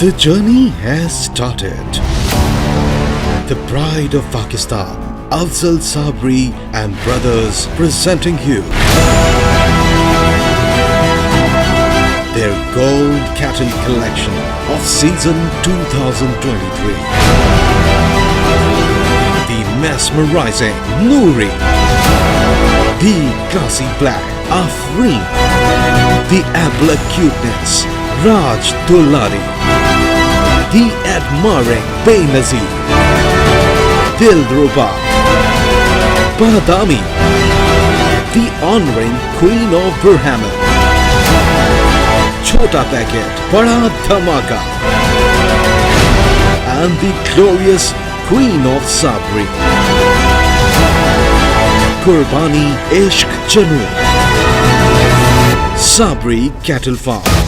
The journey has started. The pride of Pakistan, Sabri and brothers presenting you their gold cattle collection of season 2023. The mesmerizing Noori, the classy black Afreen, the apple cuteness Raj Dullari, the admiring Benazir, Dilruba, Badami, the honoring Queen of Burhaman, Chota Packet, Bada Dhamaka, and the glorious Queen of Sabri, Qurbani Ishq Janoon, Sabri Cattle Farm.